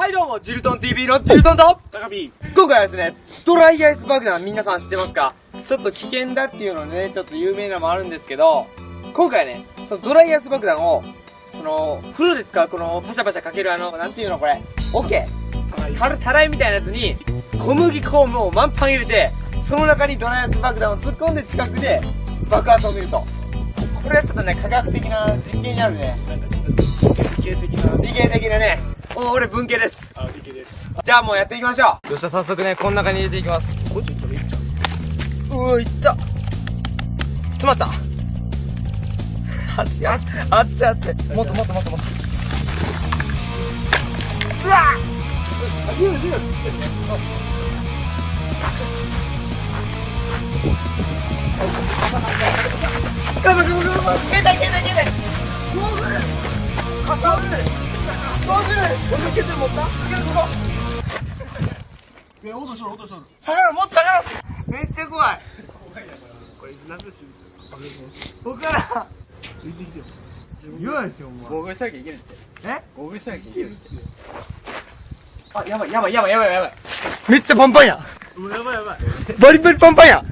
はいどうも、ジルトン TV のジルトンと高見。今回はですね、ドライアイス爆弾皆さん知ってますか？ちょっと危険だっていうのでね、ちょっと有名なのもあるんですけど、今回はね、そのドライアイス爆弾を、風呂で使うこのパシャパシャかけるなんていうのこれ、オッケーたらいみたいなやつに、小麦粉をもう満パン入れて、その中にドライアイス爆弾を突っ込んで近くで爆発を見ると。これはちょっとね、科学的な実験になるね。なんかちょっと理系的なね。俺文系です。あ、理系です。じゃあもうやっていきましょう。よっしゃ、早速ね、この中に入れていきます。こっち行ったらいいんちゃう？いった。詰まった。熱い。もっと。うわっ！家族も携帯ゴーグル俺ケツ持った落としとる。下がろめっちゃ怖い。これ何でしょう？僕からついてきてよ。言わないしよお前。ゴーグルしなきゃいけないって。ゴーグルしなきゃいけないって。あ、やばい。めっちゃパンパンや。やばい。バリバリパンパンや。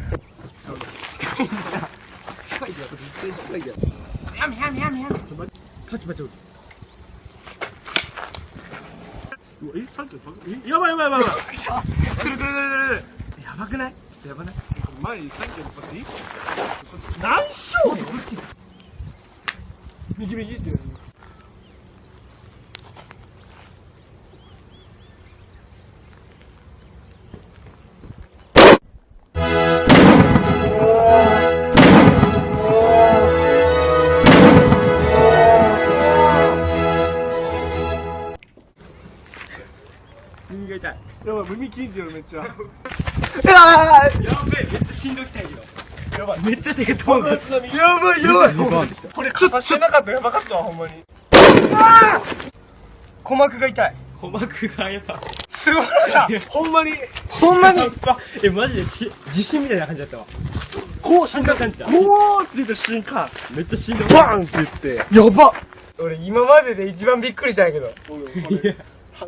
近いんじゃん。近いよ。絶対近いよ。やめ。パチ。さっきやばい。くる。やばくない？ちょっとやばない？前にさっきのパチ？何しようとこっち。右って言うの。耳が痛い。やばい、耳切んでるめっちゃ。やべえ、めっちゃしんどきたいけど。やばい、めっちゃ手が飛んでる。やばい。これ傘してなかったらやばかったわ、ほんまに。鼓膜が痛い。鼓膜がやばい。すごいな。ほんまに。マジで地震みたいな感じだったわ。こう、死んだ感じだ。こうって言った瞬間、めっちゃしんどい。バーンって言って。やばっ。俺今までで一番びっくりしたんやけど。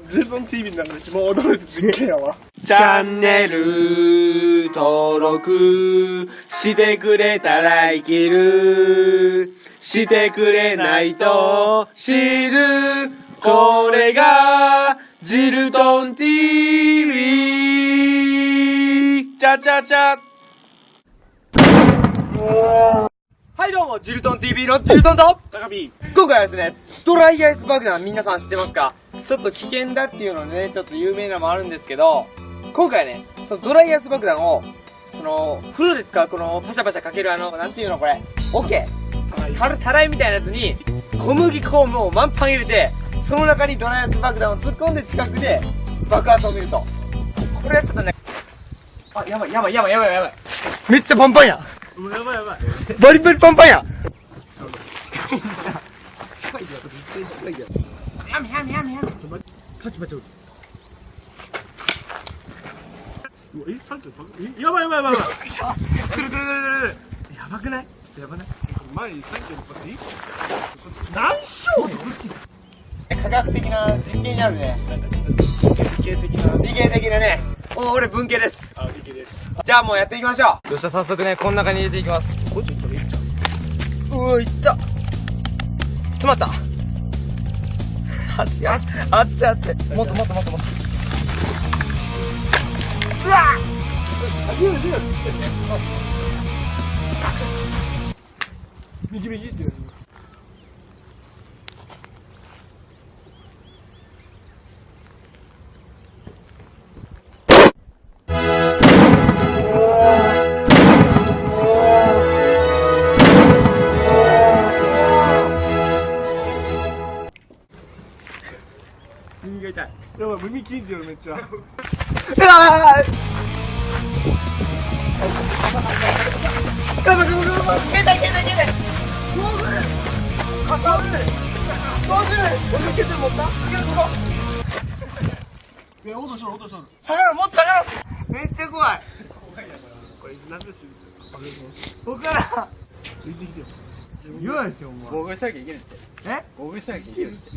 ジルトン TV の中で一番驚いた実験やわ。チャンネル登録してくれたら生きる。してくれないと知る。これがジルトン TV。チャチャチャ。はいどうも、ジルトン TV のジルトンと高見。今回はですね、ドライアイス爆弾皆さん知ってますか？ちょっと危険だっていうのでね、ちょっと有名なのもあるんですけど、今回はね、そのドライアイス爆弾を、風呂で使うこのパシャパシャかけるなんていうのこれ、オッケーたらいみたいなやつに、小麦粉をもう満パン入れて、その中にドライアイス爆弾を突っ込んで近くで爆発を見ると。これはちょっとね、あ、やばい。めっちゃパンパンや。やばい。バリバリパンパンや。近いんじゃん。近いよ、絶対近いよ。やめ。パチ。さっきのやばい。くる。やばくない？ちょっとやばない？前にさっきのパチ？何しようとこっち。科学的な実験になるね。なんかちょっと理系的なね。俺文系です。あ、理系です。じゃあもうやっていきましょう。よっしゃ、早速ね、この中に入れていきます。こっち行ったらいいんちゃいった。詰まった。熱い。もっと。うわっ！右って言うの。耳が痛い。やばい、耳切んでるめっちゃ。家族も携帯ゴーグル俺ケツ持った？落としとる。下がろめっちゃ怖い。これ何でしょう？僕からついてきてよ。言わないしよお前。ゴーグルしなきゃいけないって。ゴーグルしなきゃいけないって。